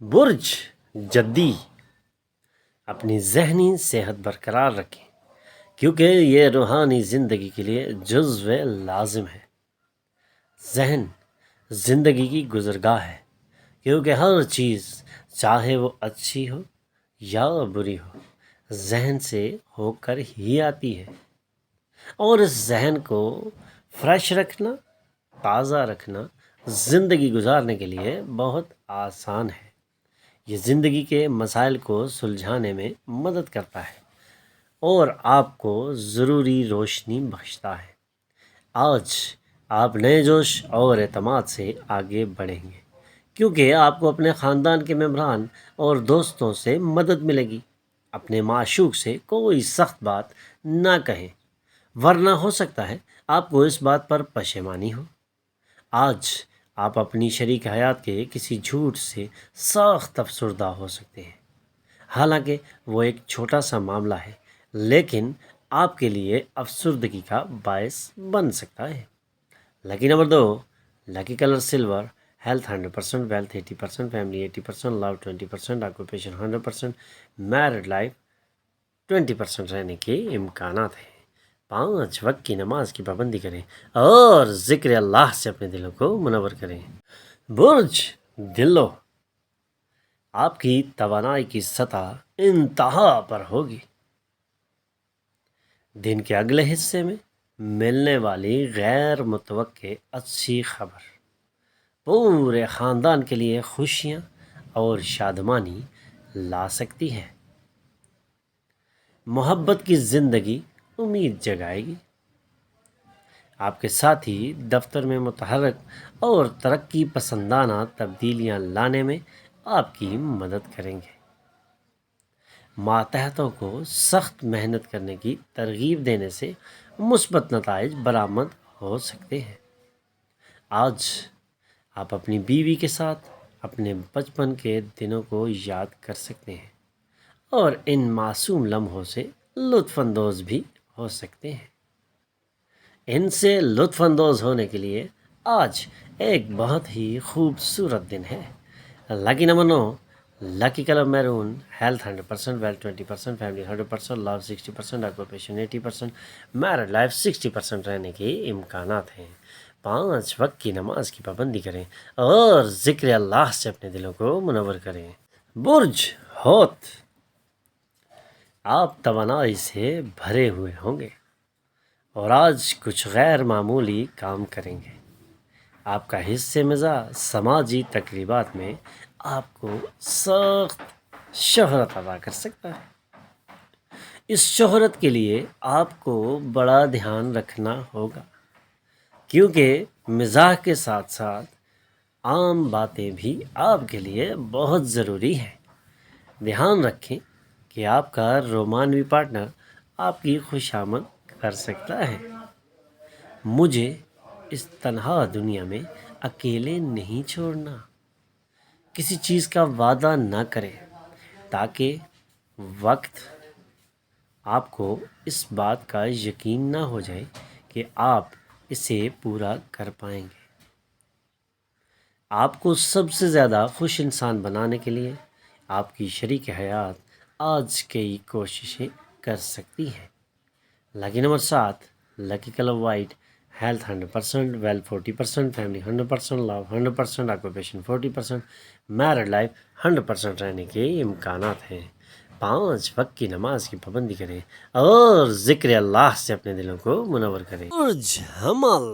برج جدی اپنی ذہنی صحت برقرار رکھیں کیونکہ یہ روحانی زندگی کے لیے جزو لازم ہے۔ ذہن زندگی کی گزرگاہ ہے کیونکہ ہر چیز چاہے وہ اچھی ہو یا بری ہو ذہن سے ہو کر ہی آتی ہے، اور اس ذہن کو فریش رکھنا، تازہ رکھنا زندگی گزارنے کے لیے بہت آسان ہے۔ یہ زندگی کے مسائل کو سلجھانے میں مدد کرتا ہے اور آپ کو ضروری روشنی بخشتا ہے۔ آج آپ نئے جوش اور اعتماد سے آگے بڑھیں گے کیونکہ آپ کو اپنے خاندان کے ممبران اور دوستوں سے مدد ملے گی۔ اپنے معشوق سے کوئی سخت بات نہ کہیں، ورنہ ہو سکتا ہے آپ کو اس بات پر پشیمانی ہو۔ آج آپ اپنی شریک حیات کے کسی جھوٹ سے سخت افسردہ ہو سکتے ہیں، حالانکہ وہ ایک چھوٹا سا معاملہ ہے لیکن آپ کے لیے افسردگی کا باعث بن سکتا ہے۔ Lucky number 2، lucky colour silver, health 100%، wealth 80%، family 80%، love 20%، occupation 100%، married life 20% رہنے کے امکانات ہیں۔ 5 وقت کی نماز کی پابندی کریں اور ذکر اللہ سے اپنے دلوں کو منور کریں۔ برج دلو آپ کی توانائی کی سطح انتہا پر ہوگی۔ دن کے اگلے حصے میں ملنے والی غیر متوقع اچھی خبر پورے خاندان کے لیے خوشیاں اور شادمانی لا سکتی ہے۔ محبت کی زندگی امید جگائے گی۔ آپ کے ساتھی دفتر میں متحرک اور ترقی پسندانہ تبدیلیاں لانے میں آپ کی مدد کریں گے۔ ماتحتوں کو سخت محنت کرنے کی ترغیب دینے سے مثبت نتائج برآمد ہو سکتے ہیں۔ آج آپ اپنی بیوی کے ساتھ اپنے بچپن کے دنوں کو یاد کر سکتے ہیں اور ان معصوم لمحوں سے لطف اندوز بھی ہو سکتے ہیں۔ ان سے لطف اندوز ہونے کے لیے آج ایک بہت ہی خوبصورت دن ہے۔ Lucky number 9، lucky colour maroon, health 100%، wealth 20%، family 100%، love 60%، occupation 80%، married life 60% رہنے کے امکانات ہیں۔ 5 وقت کی نماز کی پابندی کریں اور ذکر اللہ سے اپنے دلوں کو منور کریں۔ برج ہوت آپ توانائی سے بھرے ہوئے ہوں گے اور آج کچھ غیر معمولی کام کریں گے۔ آپ کا حصہ مزاج سماجی تقریبات میں آپ کو سخت شہرت عطا کر سکتا ہے۔ اس شہرت کے لیے آپ کو بڑا دھیان رکھنا ہوگا کیونکہ مزاح کے ساتھ ساتھ عام باتیں بھی آپ کے لیے بہت ضروری ہیں۔ دھیان رکھیں کہ آپ کا رومانوی پارٹنر آپ کی خوشامد کر سکتا ہے۔ مجھے اس تنہا دنیا میں اکیلے نہیں چھوڑنا۔ کسی چیز کا وعدہ نہ کریں تاکہ وقت آپ کو اس بات کا یقین نہ ہو جائے کہ آپ اسے پورا کر پائیں گے۔ آپ کو سب سے زیادہ خوش انسان بنانے کے لیے آپ کی شریک حیات آج کئی کوششیں کر سکتی ہے۔ Lucky number 7، lucky colour white, health 100%، wealth 40%، family 100%، love 100%، occupation 40%، married life 100% رہنے کے امکانات ہیں۔ 5 وقت کی نماز کی پابندی کریں اور ذکر اللہ سے اپنے دلوں کو منور کریں۔ برج حمل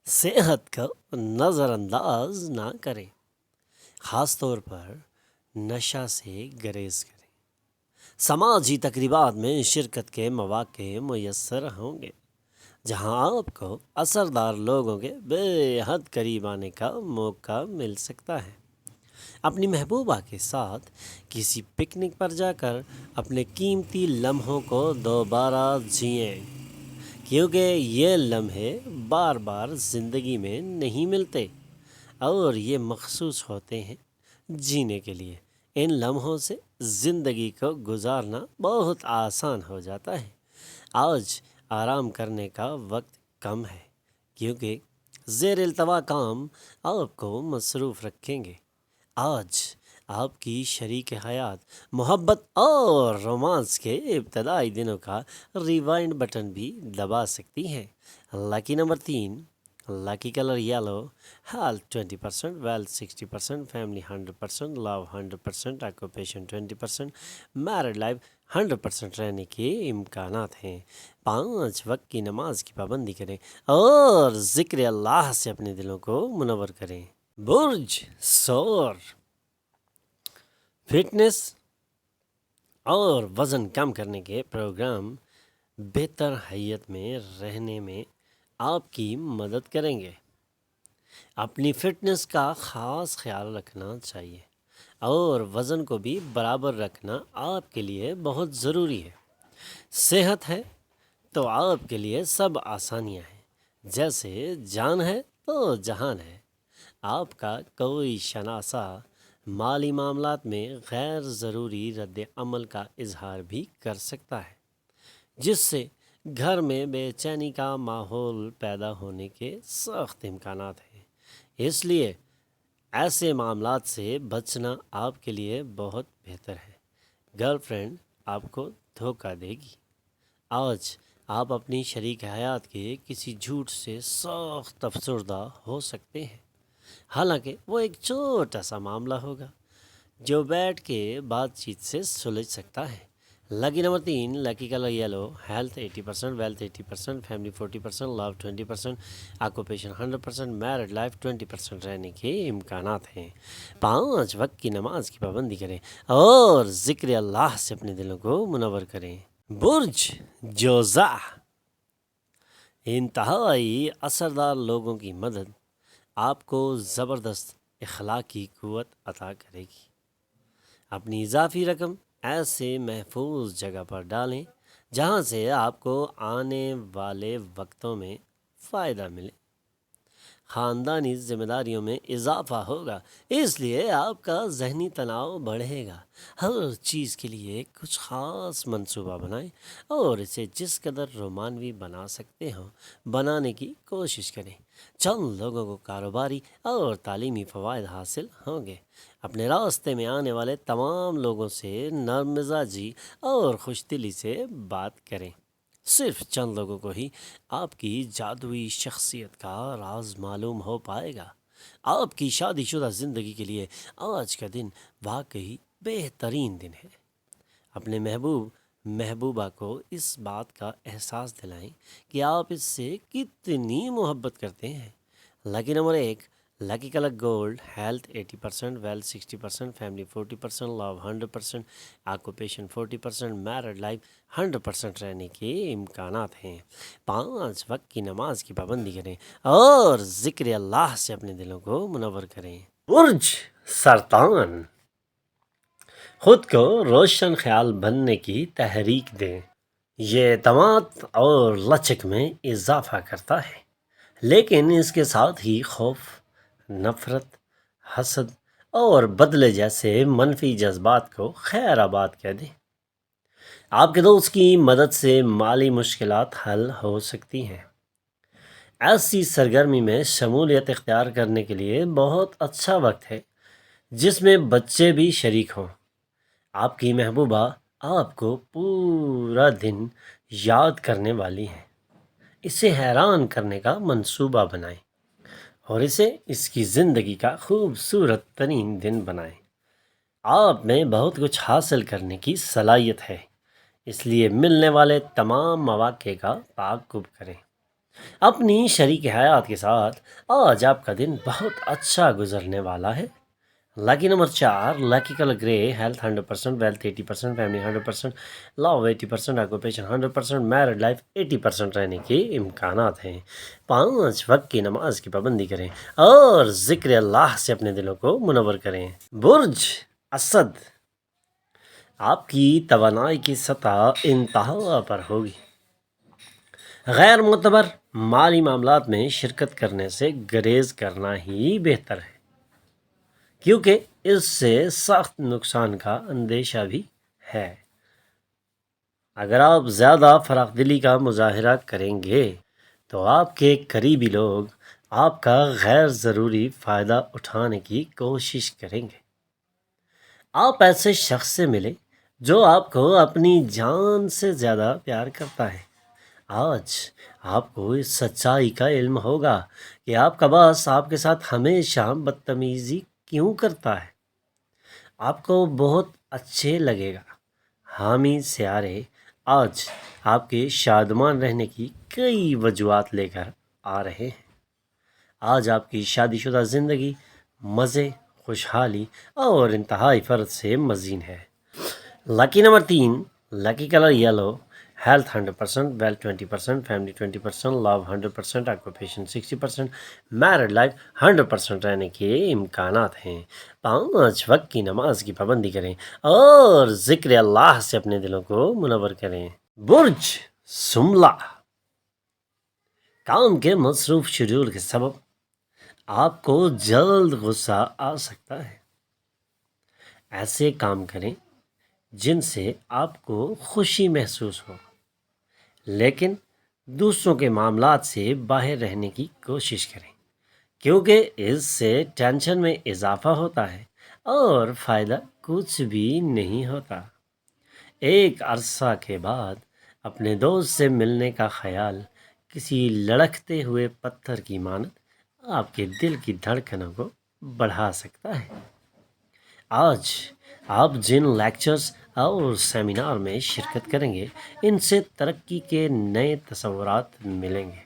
صحت کا نظر انداز نہ کریں، خاص طور پر نشہ سے گریز کریں۔ سماجی تقریبات میں شرکت کے مواقع میسر ہوں گے جہاں آپ کو اثردار لوگوں کے بے حد قریب آنے کا موقع مل سکتا ہے۔ اپنی محبوبہ کے ساتھ کسی پکنک پر جا کر اپنے قیمتی لمحوں کو دوبارہ جئیں کیونکہ یہ لمحے بار بار زندگی میں نہیں ملتے اور یہ مخصوص ہوتے ہیں جینے کے لیے۔ ان لمحوں سے زندگی کو گزارنا بہت آسان ہو جاتا ہے۔ آج آرام کرنے کا وقت کم ہے کیونکہ زیر التوا کام آپ کو مصروف رکھیں گے۔ آج آپ کی شریک حیات محبت اور رومانس کے ابتدائی دنوں کا ریوائنڈ بٹن بھی دبا سکتی ہیں۔ Lucky number 3، lucky colour yellow, health 20%، wealth 60%، family 100%، love 100%، occupation 20%، married life 100% رہنے کے امکانات ہیں۔ 5 وقت کی نماز کی پابندی کریں اور ذکر اللہ سے اپنے دلوں کو منور کریں۔ برج سور، فٹنس اور وزن کم کرنے کے پروگرام بہتر حیت میں رہنے میں آپ کی مدد کریں گے۔ اپنی فٹنس کا خاص خیال رکھنا چاہیے اور وزن کو بھی برابر رکھنا آپ کے لیے بہت ضروری ہے۔ صحت ہے تو آپ کے لیے سب آسانیاں ہیں، جیسے جان ہے تو جہان ہے۔ آپ کا کوئی شناسا مالی معاملات میں غیر ضروری رد عمل کا اظہار بھی کر سکتا ہے، جس سے گھر میں بے چینی کا ماحول پیدا ہونے کے سخت امکانات ہیں۔ اس لیے ایسے معاملات سے بچنا آپ کے لیے بہت بہتر ہے۔ گرل فرینڈ آپ کو دھوکہ دے گی۔ آج آپ اپنی شریک حیات کے کسی جھوٹ سے سخت افسردہ ہو سکتے ہیں، حالانکہ وہ ایک چھوٹا سا معاملہ ہوگا جو بیٹھ کے بات چیت سے سلجھ سکتا ہے۔ Lucky number 3، lucky colour yellow, health 80%، wealth 80%، family 40%، love 20%، occupation 100%، married life 20% رہنے کے امکانات ہیں۔ 5 وقت کی نماز کی پابندی کریں اور ذکر اللہ سے اپنے دلوں کو منور کریں۔ برج جوزا، انتہائی اثردار لوگوں کی مدد آپ کو زبردست اخلاقی قوت عطا کرے گی۔ اپنی اضافی رقم ایسے محفوظ جگہ پر ڈالیں جہاں سے آپ کو آنے والے وقتوں میں فائدہ ملے۔ خاندانی ذمہ داریوں میں اضافہ ہوگا، اس لیے آپ کا ذہنی تناؤ بڑھے گا۔ ہر چیز کے لیے کچھ خاص منصوبہ بنائیں اور اسے جس قدر رومانوی بنا سکتے ہوں بنانے کی کوشش کریں۔ چند لوگوں کو کاروباری اور تعلیمی فوائد حاصل ہوں گے۔ اپنے راستے میں آنے والے تمام لوگوں سے نرم مزاجی اور خوش دلی سے بات کریں۔ صرف چند لوگوں کو ہی آپ کی جادوئی شخصیت کا راز معلوم ہو پائے گا۔ آپ کی شادی شدہ زندگی کے لیے آج کا دن واقعی بہترین دن ہے۔ اپنے محبوبہ کو اس بات کا احساس دلائیں کہ آپ اس سے کتنی محبت کرتے ہیں۔ Lucky number 1، lucky colour gold, health 80%، wealth 60%، family 40%، love 100%، occupation 40%، married life 100% رہنے کے امکانات ہیں۔ 5 وقت کی نماز کی پابندی کریں اور ذکر اللہ سے اپنے دلوں کو منور کریں۔ برج سرطان، خود کو روشن خیال بننے کی تحریک دیں۔ یہ اعتماد اور لچک میں اضافہ کرتا ہے، لیکن اس کے ساتھ ہی خوف، نفرت، حسد اور بدلے جیسے منفی جذبات کو خیر آباد کہہ دیں۔ آپ کے دوست کی مدد سے مالی مشکلات حل ہو سکتی ہیں۔ ایسی سرگرمی میں شمولیت اختیار کرنے کے لیے بہت اچھا وقت ہے جس میں بچے بھی شریک ہوں۔ آپ کی محبوبہ آپ کو پورا دن یاد کرنے والی ہیں۔ اسے حیران کرنے کا منصوبہ بنائیں اور اسے اس کی زندگی کا خوبصورت ترین دن بنائیں۔ آپ میں بہت کچھ حاصل کرنے کی صلاحیت ہے، اس لیے ملنے والے تمام مواقع کا تعاقب کریں۔ اپنی شریک حیات کے ساتھ آج آپ کا دن بہت اچھا گزرنے والا ہے۔ لکی نمبر 4، لکی کلر گرے، ہیلتھ 100%، ویلتھ 80%، فیملی 100%، لو 80%، آکوپیشن 100%، میرڈ لائف 80% رہنے کے امکانات ہیں۔ 5 وقت کی نماز کی پابندی کریں اور ذکر اللہ سے اپنے دلوں کو منور کریں۔ برج اسد، آپ کی توانائی کی سطح انتہا پر ہوگی۔ غیر معتبر مالی معاملات میں شرکت کرنے سے گریز کرنا ہی بہتر ہے، کیونکہ اس سے سخت نقصان کا اندیشہ بھی ہے۔ اگر آپ زیادہ فراخ دلی کا مظاہرہ کریں گے تو آپ کے قریبی لوگ آپ کا غیر ضروری فائدہ اٹھانے کی کوشش کریں گے۔ آپ ایسے شخص سے ملیں جو آپ کو اپنی جان سے زیادہ پیار کرتا ہے۔ آج آپ کو اس سچائی کا علم ہوگا کہ آپ کا باس آپ کے ساتھ ہمیشہ بدتمیزی کیوں کرتا ہے۔ آپ کو بہت اچھے لگے گا۔ حامد سیارے آج آپ کے شادمان رہنے کی کئی وجوہات لے کر آ رہے ہیں۔ آج آپ کی شادی شدہ زندگی مزے، خوشحالی اور انتہائی فرد سے مزین ہے۔ Lucky number 3، lucky colour yellow, health 100%، wealth 20%، family 20%، love 100%، occupation 60%، married life 100% رہنے کے امکانات ہیں۔ 5 وقت کی نماز کی پابندی کریں اور ذکر اللہ سے اپنے دلوں کو منور کریں۔ برج سملہ، کام کے مصروف شیڈول کے سبب آپ کو جلد غصہ آ سکتا ہے۔ ایسے کام کریں جن سے آپ کو خوشی محسوس ہو، لیکن دوسروں کے معاملات سے باہر رہنے کی کوشش کریں، کیونکہ اس سے ٹینشن میں اضافہ ہوتا ہے اور فائدہ کچھ بھی نہیں ہوتا۔ ایک عرصہ کے بعد اپنے دوست سے ملنے کا خیال کسی لڑکتے ہوئے پتھر کی مانند آپ کے دل کی دھڑکنوں کو بڑھا سکتا ہے۔ آج آپ جن لیکچرز اور سیمینار میں شرکت کریں گے، ان سے ترقی کے نئے تصورات ملیں گے۔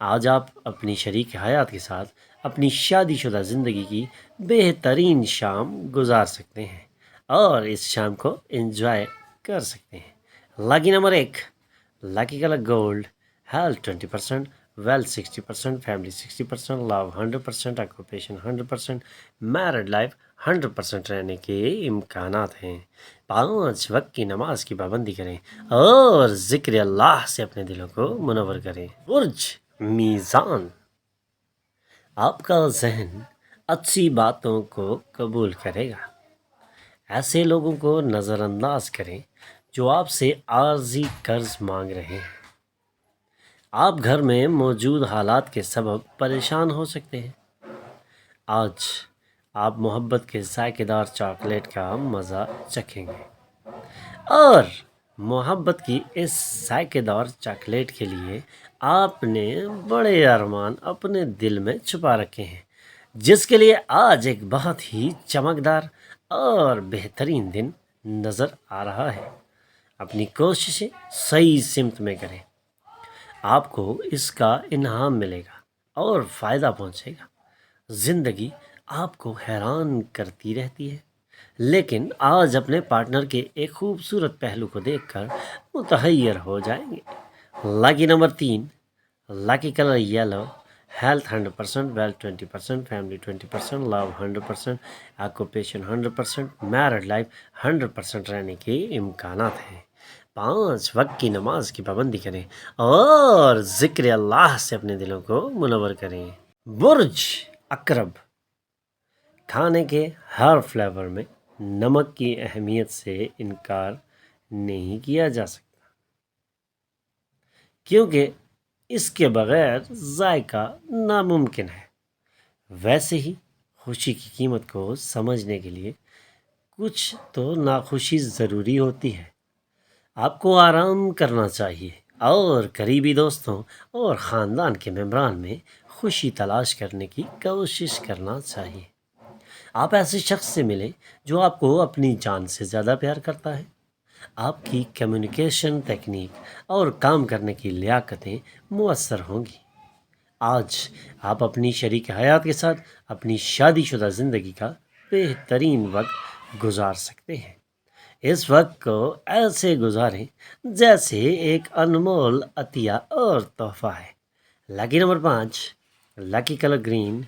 آج آپ اپنی شریک حیات کے ساتھ اپنی شادی شدہ زندگی کی بہترین شام گزار سکتے ہیں اور اس شام کو انجوائے کر سکتے ہیں۔ Lucky number 1، lucky colour gold, health 20%، wealth 60%، family 60%، love 100%، occupation 100%، married life 100% رہنے کے امکانات ہیں۔ 5 وقت کی نماز کی پابندی کریں اور ذکر اللہ سے اپنے دلوں کو منور کریں۔ برج میزان، آپ کا ذہن اچھی باتوں کو قبول کرے گا۔ ایسے لوگوں کو نظر انداز کریں جو آپ سے عارضی قرض مانگ رہے ہیں۔ آپ گھر میں موجود حالات کے سبب پریشان ہو سکتے ہیں۔ آج آپ محبت کے ذائقہ دار چاکلیٹ کا مزہ چکھیں گے اور محبت کی اس ذائقہ دار چاکلیٹ کے لیے آپ نے بڑے ارمان اپنے دل میں چھپا رکھے ہیں، جس کے لیے آج ایک بہت ہی چمکدار اور بہترین دن نظر آ رہا ہے۔ اپنی کوششیں صحیح سمت میں کریں، آپ کو اس کا انعام ملے گا اور فائدہ پہنچے گا۔ زندگی آپ کو حیران کرتی رہتی ہے، لیکن آج اپنے پارٹنر کے ایک خوبصورت پہلو کو دیکھ کر متحیر ہو جائیں گے۔ Lucky number 3، lucky colour yellow, health 100%، wealth 20%، family 20%، love 100%، occupation 100%، married life 100% رہنے کے امکانات ہیں۔ 5 وقت کی نماز کی پابندی کریں اور ذکر اللہ سے اپنے دلوں کو منور کریں۔ برج عقرب، کھانے کے ہر فلیور میں نمک کی اہمیت سے انکار نہیں کیا جا سکتا، کیونکہ اس کے بغیر ذائقہ ناممکن ہے۔ ویسے ہی خوشی کی قیمت کو سمجھنے کے لیے کچھ تو ناخوشی ضروری ہوتی ہے۔ آپ کو آرام کرنا چاہیے اور قریبی دوستوں اور خاندان کے ممبران میں خوشی تلاش کرنے کی کوشش کرنا چاہیے۔ آپ ایسے شخص سے ملیں جو آپ کو اپنی جان سے زیادہ پیار کرتا ہے۔ آپ کی کمیونیکیشن تکنیک اور کام کرنے کی لیاقتیں مؤثر ہوں گی۔ آج آپ اپنی شریک حیات کے ساتھ اپنی شادی شدہ زندگی کا بہترین وقت گزار سکتے ہیں۔ اس وقت کو ایسے گزاریں جیسے ایک انمول عطیہ اور تحفہ ہے۔ Lucky number 5، lucky colour green,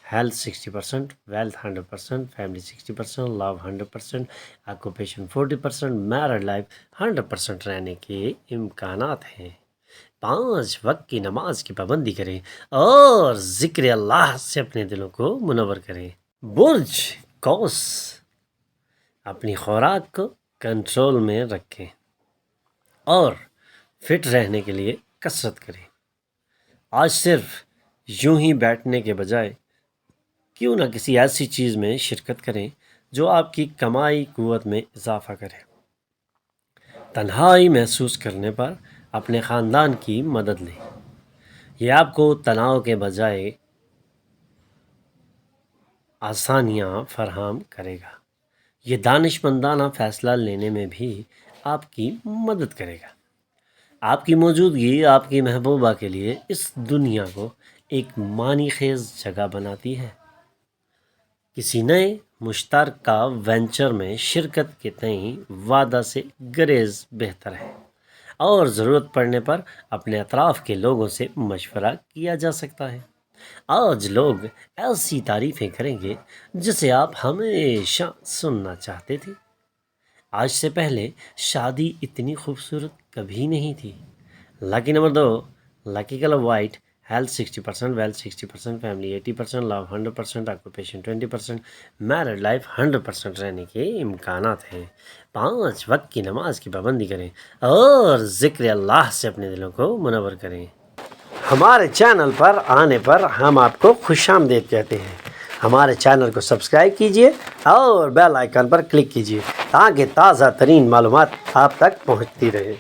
health 60%، wealth 100%، family 60%، love 100%، occupation 40%، married life 100% رہنے کے امکانات ہیں۔ 5 وقت کی نماز کی پابندی کریں اور ذکر اللہ سے اپنے دلوں کو منور کریں۔ برج قوس، اپنی خوراک کو کنٹرول میں رکھیں اور فٹ رہنے کے لیے کسرت کریں۔ آج صرف یوں ہی بیٹھنے کے بجائے کیوں نہ کسی ایسی چیز میں شرکت کریں جو آپ کی کمائی قوت میں اضافہ کرے۔ تنہائی محسوس کرنے پر اپنے خاندان کی مدد لیں، یہ آپ کو تناؤ کے بجائے آسانیاں فراہم کرے گا۔ یہ دانش مندانہ فیصلہ لینے میں بھی آپ کی مدد کرے گا۔ آپ کی موجودگی آپ کی محبوبہ کے لیے اس دنیا کو ایک معنی خیز جگہ بناتی ہے۔ کسی نئے مشترکہ وینچر میں شرکت کے تئیں وعدہ سے گریز بہتر ہے، اور ضرورت پڑنے پر اپنے اطراف کے لوگوں سے مشورہ کیا جا سکتا ہے۔ آج لوگ ایسی تعریفیں کریں گے جسے آپ ہمیشہ سننا چاہتے تھے۔ آج سے پہلے شادی اتنی خوبصورت کبھی نہیں تھی۔ Lucky number 2، lucky colour white, health 60%، wealth 60%، family 80%، love 100%، occupation 20%، married life 100% رہنے کے امکانات ہیں۔ 5 وقت کی نماز کی پابندی کریں اور ذکر اللہ سے اپنے دلوں کو منور کریں۔ ہمارے چینل پر آنے پر ہم آپ کو خوش آمدید کہتے ہیں۔ ہمارے چینل کو سبسکرائب کیجئے اور بیل آئیکن پر کلک کیجئے تاکہ تازہ ترین معلومات آپ تک پہنچتی رہے۔